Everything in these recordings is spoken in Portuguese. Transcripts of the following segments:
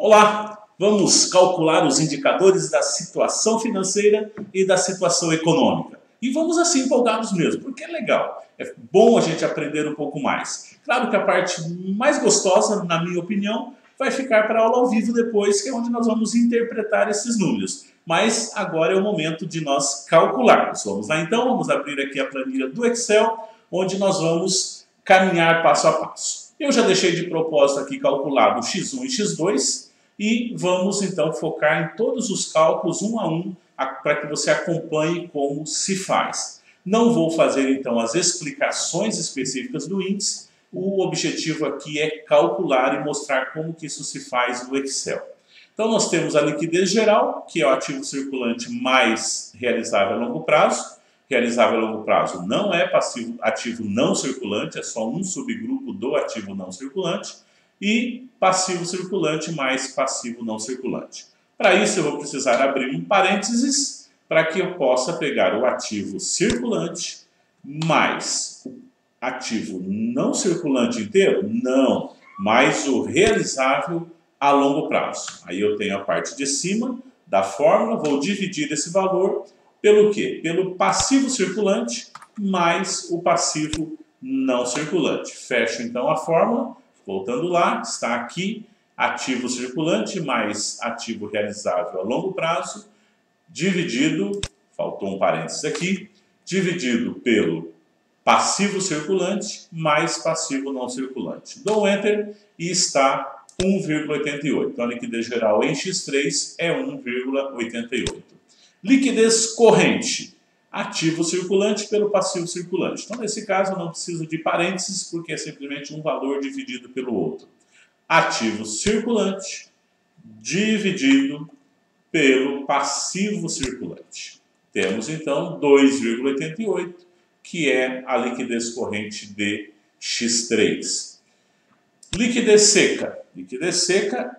Olá, vamos calcular os indicadores da situação financeira e da situação econômica. E vamos assim empolgados mesmo, porque é legal, é bom a gente aprender um pouco mais. Claro que a parte mais gostosa, na minha opinião, vai ficar para a aula ao vivo depois, que é onde nós vamos interpretar esses números. Mas agora é o momento de nós calcularmos. Vamos lá então, vamos abrir aqui a planilha do Excel, onde nós vamos caminhar passo a passo. Eu já deixei de propósito aqui calculado x1 e x2 e vamos então focar em todos os cálculos um a um para que você acompanhe como se faz. Não vou fazer então as explicações específicas do índice, o objetivo aqui é calcular e mostrar como que isso se faz no Excel. Então nós temos a liquidez geral, que é o ativo circulante mais realizável a longo prazo. Realizável a longo prazo não é ativo não circulante, é só um subgrupo do ativo não circulante. E passivo circulante mais passivo não circulante. Para isso eu vou precisar abrir um parênteses para que eu possa pegar o ativo circulante mais o ativo não circulante inteiro? Não, mais o realizável a longo prazo. Aí eu tenho a parte de cima da fórmula, vou dividir esse valor pelo quê? Pelo passivo circulante mais o passivo não circulante. Fecho então a fórmula, voltando lá, está aqui ativo circulante mais ativo realizável a longo prazo, dividido, faltou um parênteses aqui, dividido pelo passivo circulante mais passivo não circulante. Dou Enter e está 1,88. Então a liquidez geral em X3 é 1,88. Liquidez corrente, ativo circulante pelo passivo circulante. Então, nesse caso, eu não preciso de parênteses, porque é simplesmente um valor dividido pelo outro. Ativo circulante dividido pelo passivo circulante. Temos, então, 2,88, que é a liquidez corrente de X3. Liquidez seca. Liquidez seca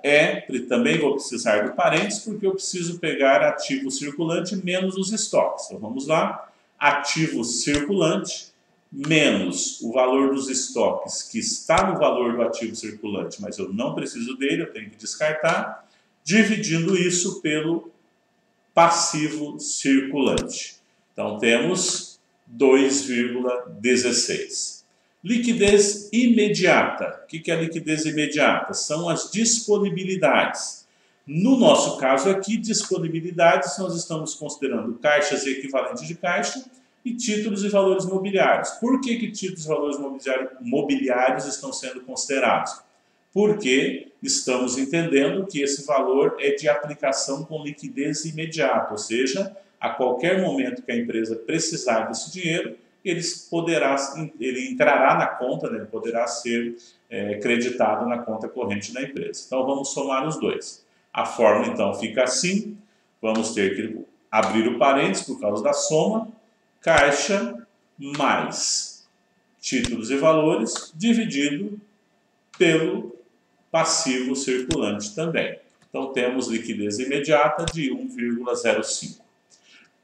também vou precisar do parênteses, porque eu preciso pegar ativo circulante menos os estoques. Então vamos lá, ativo circulante menos o valor dos estoques, que está no valor do ativo circulante, mas eu não preciso dele, eu tenho que descartar, dividindo isso pelo passivo circulante. Então temos 2,16. Liquidez imediata. O que é liquidez imediata? São as disponibilidades. No nosso caso aqui, disponibilidades, nós estamos considerando caixas e equivalentes de caixa e títulos e valores mobiliários. Por que títulos e valores mobiliários estão sendo considerados? Porque estamos entendendo que esse valor é de aplicação com liquidez imediata, ou seja, a qualquer momento que a empresa precisar desse dinheiro, ele entrará na conta, né? Ele poderá ser creditado na conta corrente da empresa. Então vamos somar os dois. A fórmula então fica assim, vamos ter que abrir o parênteses por causa da soma, caixa mais títulos e valores dividido pelo passivo circulante também. Então temos liquidez imediata de 1,05.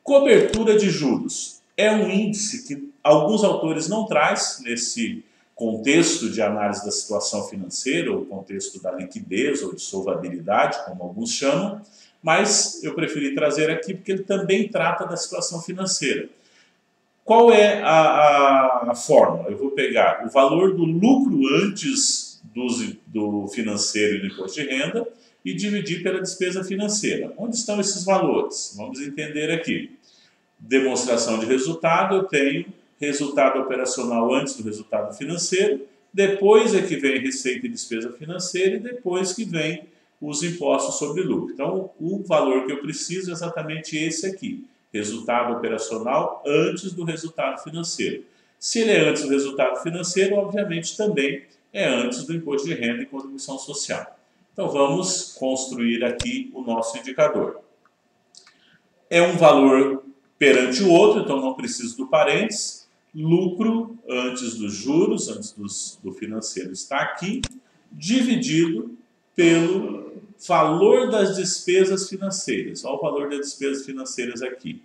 Cobertura de juros. É um índice que alguns autores não trazem nesse contexto de análise da situação financeira, ou contexto da liquidez ou de solvabilidade, como alguns chamam, mas eu preferi trazer aqui porque ele também trata da situação financeira. Qual é a fórmula? Eu vou pegar o valor do lucro antes do financeiro e do imposto de renda e dividir pela despesa financeira. Onde estão esses valores? Vamos entender aqui. Demonstração de resultado, eu tenho resultado operacional antes do resultado financeiro, depois é que vem receita e despesa financeira e depois que vem os impostos sobre lucro. Então, o valor que eu preciso é exatamente esse aqui, resultado operacional antes do resultado financeiro. Se ele é antes do resultado financeiro, obviamente também é antes do imposto de renda e contribuição social. Então, vamos construir aqui o nosso indicador. É um valor perante o outro, então não preciso do parênteses. Lucro antes dos juros, antes do financeiro está aqui, dividido pelo valor das despesas financeiras. Olha o valor das despesas financeiras aqui.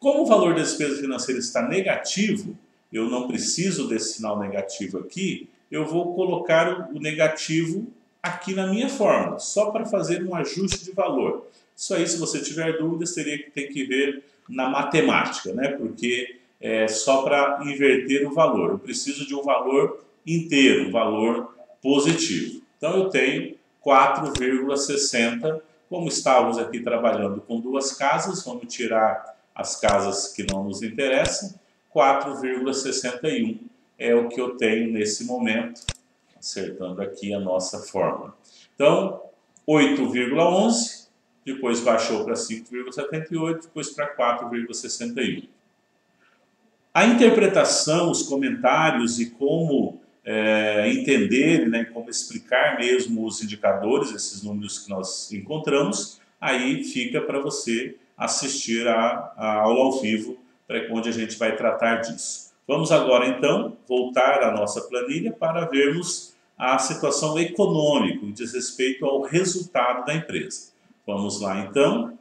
Como o valor das despesas financeiras está negativo, eu não preciso desse sinal negativo aqui, eu vou colocar o negativo aqui na minha fórmula, só para fazer um ajuste de valor. Isso aí, se você tiver dúvidas, tem que ver na matemática, né? Porque é só para inverter o valor. Eu preciso de um valor inteiro, um valor positivo. Então eu tenho 4,60. Como estávamos aqui trabalhando com duas casas, vamos tirar as casas que não nos interessam. 4,61 é o que eu tenho nesse momento, acertando aqui a nossa fórmula. Então, 8,11, depois baixou para 5,78, depois para 4,61. A interpretação, os comentários e como entender, né, como explicar mesmo os indicadores, esses números que nós encontramos, aí fica para você assistir a aula ao vivo, onde a gente vai tratar disso. Vamos agora, então, voltar à nossa planilha para vermos a situação econômica, que diz respeito ao resultado da empresa. Vamos lá, então.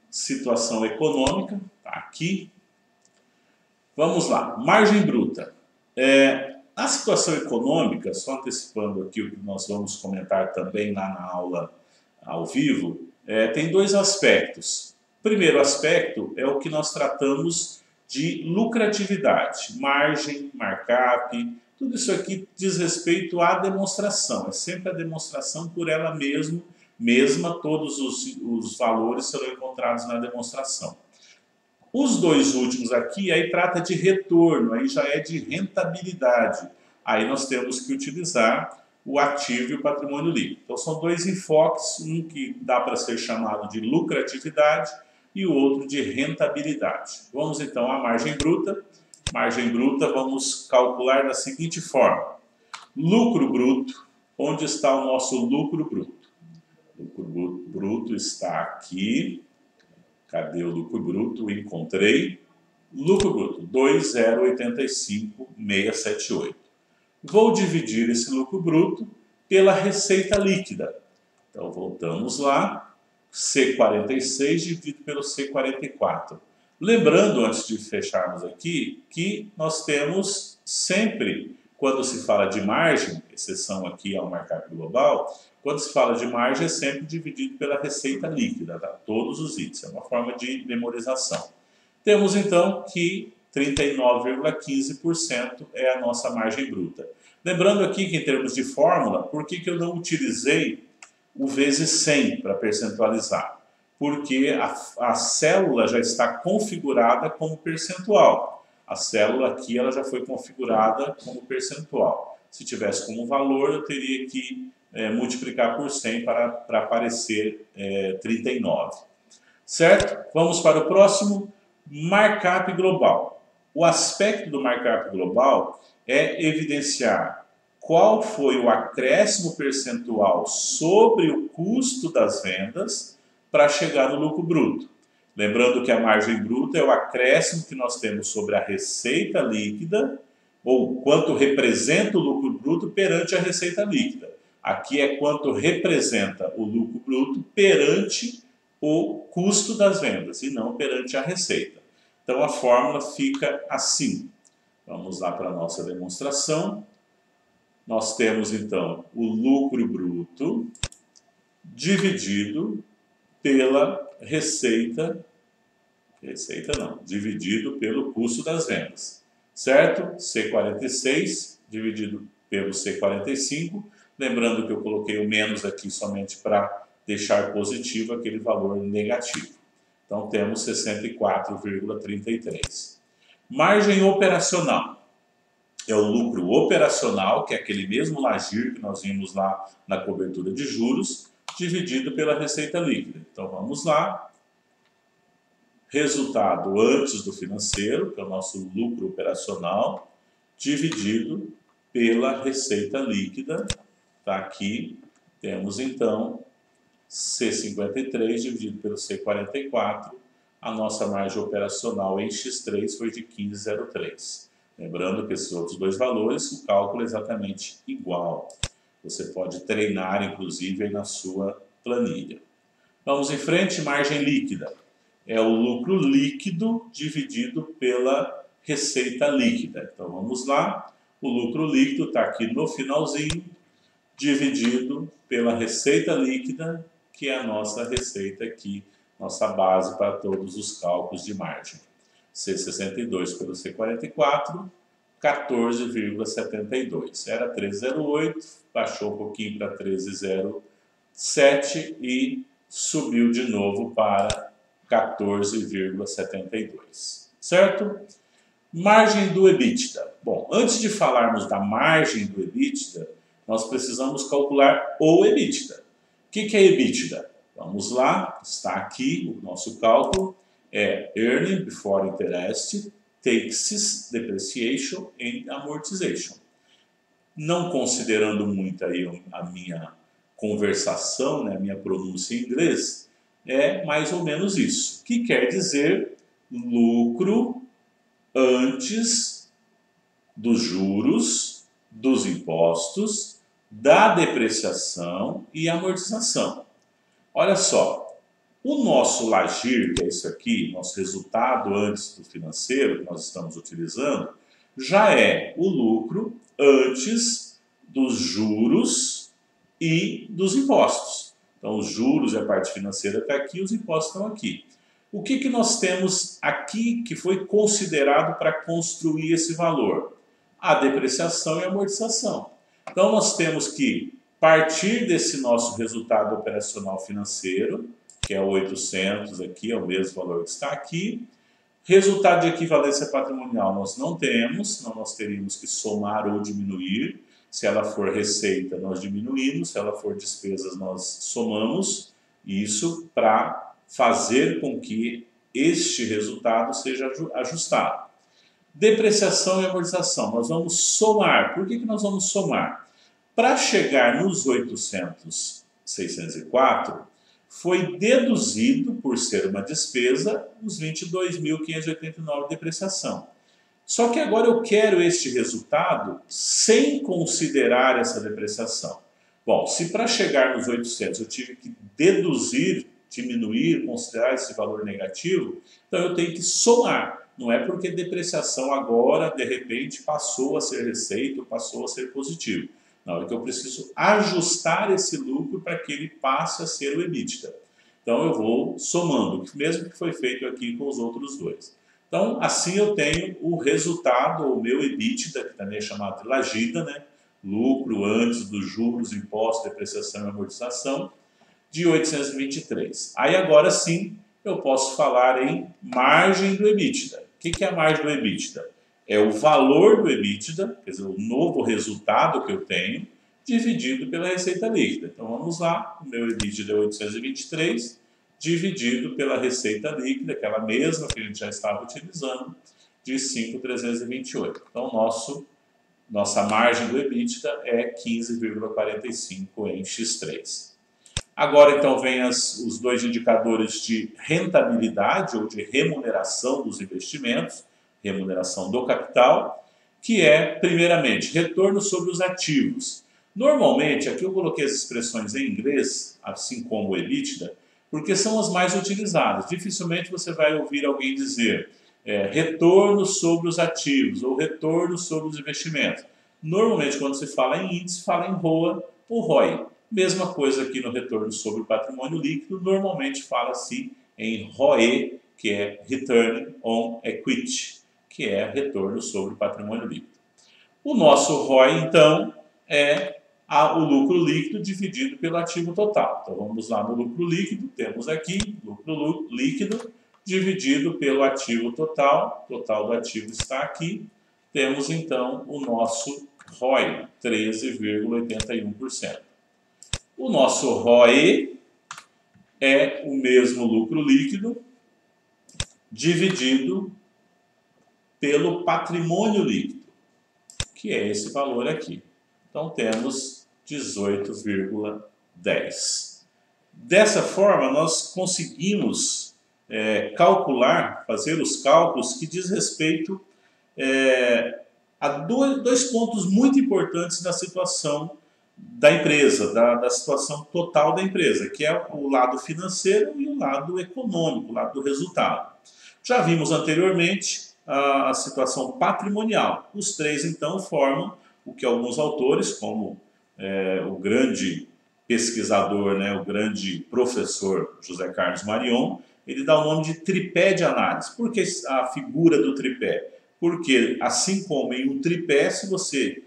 Situação econômica, está aqui. Vamos lá, margem bruta. A situação econômica, só antecipando aqui o que nós vamos comentar também lá na aula ao vivo, tem dois aspectos. O primeiro aspecto é o que nós tratamos de lucratividade, margem, markup, tudo isso aqui diz respeito à demonstração, é sempre a demonstração por ela mesma, todos os valores serão encontrados na demonstração. Os dois últimos aqui, aí trata de retorno, aí já é de rentabilidade. Aí nós temos que utilizar o ativo e o patrimônio líquido. Então são dois enfoques, um que dá para ser chamado de lucratividade e o outro de rentabilidade. Vamos então à margem bruta. Margem bruta vamos calcular da seguinte forma. Lucro bruto, onde está o nosso lucro bruto? Lucro bruto está aqui. Cadê o lucro bruto? Encontrei. Lucro bruto, 2,085678. Vou dividir esse lucro bruto pela receita líquida. Então, voltamos lá. C46 dividido pelo C44. Lembrando, antes de fecharmos aqui, que nós temos sempre, quando se fala de margem, exceção aqui ao markup global, quando se fala de margem é sempre dividido pela receita líquida, tá? Todos os itens, é uma forma de memorização. Temos então que 39,15% é a nossa margem bruta. Lembrando aqui que em termos de fórmula, por que eu não utilizei o vezes 100 para percentualizar? Porque a célula já está configurada como percentual. A célula aqui ela já foi configurada como percentual. Se tivesse como valor, eu teria que multiplicar por 100 para aparecer 39. Certo? Vamos para o próximo. Markup global. O aspecto do markup global é evidenciar qual foi o acréscimo percentual sobre o custo das vendas para chegar no lucro bruto. Lembrando que a margem bruta é o acréscimo que nós temos sobre a receita líquida, ou quanto representa o lucro bruto perante a receita líquida. Aqui é quanto representa o lucro bruto perante o custo das vendas e não perante a receita. Então a fórmula fica assim. Vamos lá para a nossa demonstração. Nós temos então o lucro bruto dividido pela dividido pelo custo das vendas. Certo? C46 dividido pelo C45. Lembrando que eu coloquei o menos aqui somente para deixar positivo aquele valor negativo. Então temos 64,33. Margem operacional. É o lucro operacional, que é aquele mesmo LAGIR que nós vimos lá na cobertura de juros, dividido pela receita líquida. Então vamos lá. Resultado antes do financeiro, que é o nosso lucro operacional, dividido pela receita líquida. Está aqui. Temos então C53 dividido pelo C44. A nossa margem operacional em X3 foi de 15,03. Lembrando que esses outros dois valores, o cálculo é exatamente igual. Você pode treinar, inclusive, aí na sua planilha. Vamos em frente, margem líquida. É o lucro líquido dividido pela receita líquida. Então, vamos lá. O lucro líquido está aqui no finalzinho, dividido pela receita líquida, que é a nossa receita aqui, nossa base para todos os cálculos de margem. C62 pelo C44, 14,72. Era 13,08, baixou um pouquinho para 13,07 e subiu de novo para 14,72. Certo? Margem do EBITDA. Bom, antes de falarmos da margem do EBITDA, nós precisamos calcular o EBITDA. O que é EBITDA? Vamos lá, está aqui o nosso cálculo. É Earning Before Interest, Taxes, Depreciation and Amortization. Não considerando muito aí a minha conversação, né, a minha pronúncia em inglês, é mais ou menos isso. Que quer dizer lucro antes dos juros, dos impostos, da depreciação e amortização. Olha só, o nosso LAGIR, que é isso aqui, nosso resultado antes do financeiro que nós estamos utilizando, já é o lucro antes dos juros e dos impostos. Então, os juros e a parte financeira está aqui, os impostos estão aqui. O que nós temos aqui que foi considerado para construir esse valor? A depreciação e a amortização. Então, nós temos que partir desse nosso resultado operacional financeiro, que é 800 aqui, é o mesmo valor que está aqui. Resultado de equivalência patrimonial nós não temos, então nós teríamos que somar ou diminuir. Se ela for receita, nós diminuímos, se ela for despesas, nós somamos. Isso para fazer com que este resultado seja ajustado. Depreciação e amortização, nós vamos somar. Por que nós vamos somar? Para chegar nos 800.604, foi deduzido, por ser uma despesa, os 22.589 de depreciação. Só que agora eu quero este resultado sem considerar essa depreciação. Bom, se para chegar nos 800 eu tive que deduzir, diminuir, considerar esse valor negativo, então eu tenho que somar. Não é porque depreciação agora, de repente, passou a ser receita ou passou a ser positivo. Não, é que eu preciso ajustar esse lucro para que ele passe a ser o EBITDA. Então eu vou somando, mesmo que foi feito aqui com os outros dois. Então, assim eu tenho o resultado, o meu EBITDA, que também é chamado de LAGIDA, né? Lucro antes dos juros, impostos, depreciação e amortização, de 823. Aí agora sim eu posso falar em margem do EBITDA. O que é a margem do EBITDA? É o valor do EBITDA, quer dizer, o novo resultado que eu tenho, dividido pela receita líquida. Então vamos lá, o meu EBITDA é 823, dividido pela receita líquida, aquela mesma que a gente já estava utilizando, de 5.328. Então nossa margem do EBITDA é 15,45 em X3. Agora então vem os dois indicadores de rentabilidade ou de remuneração dos investimentos, remuneração do capital, que é, primeiramente, retorno sobre os ativos. Normalmente, aqui eu coloquei as expressões em inglês, assim como o EBITDA, porque são as mais utilizadas. Dificilmente você vai ouvir alguém dizer retorno sobre os ativos ou retorno sobre os investimentos. Normalmente, quando se fala em índice, fala em ROA ou ROI. Mesma coisa aqui no retorno sobre o patrimônio líquido, normalmente fala-se em ROE, que é Return on Equity, que é retorno sobre o patrimônio líquido. O nosso ROI, então, é o lucro líquido dividido pelo ativo total. Então, vamos lá no lucro líquido, temos aqui lucro líquido dividido pelo ativo total, total do ativo está aqui, temos então o nosso ROI, 13,81%. O nosso ROE é o mesmo lucro líquido dividido pelo patrimônio líquido, que é esse valor aqui. Então temos 18,10. Dessa forma, nós conseguimos calcular, fazer os cálculos que diz respeito a dois pontos muito importantes da situação da empresa, da situação total da empresa, que é o lado financeiro e o lado econômico, o lado do resultado. Já vimos anteriormente a situação patrimonial. Os três, então, formam o que alguns autores, como o grande pesquisador, né, o grande professor José Carlos Marion, ele dá o nome de tripé de análise. Por que a figura do tripé? Porque, assim como em um tripé, se você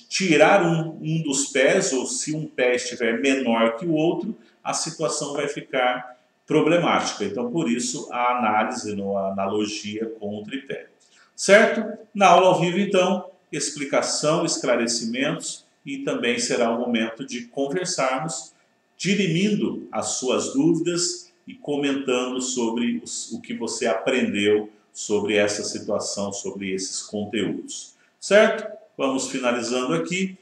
tirar um dos pés, ou se um pé estiver menor que o outro, a situação vai ficar problemática. Então, por isso, a análise, a analogia com o tripé. Certo? Na aula ao vivo, então, explicação, esclarecimentos, e também será o momento de conversarmos, dirimindo as suas dúvidas e comentando sobre o que você aprendeu sobre essa situação, sobre esses conteúdos. Certo? Vamos finalizando aqui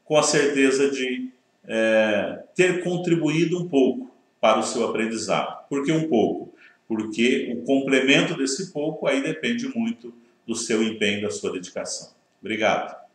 com a certeza de ter contribuído um pouco para o seu aprendizado. Por que um pouco? Porque o complemento desse pouco aí depende muito do seu empenho, da sua dedicação. Obrigado.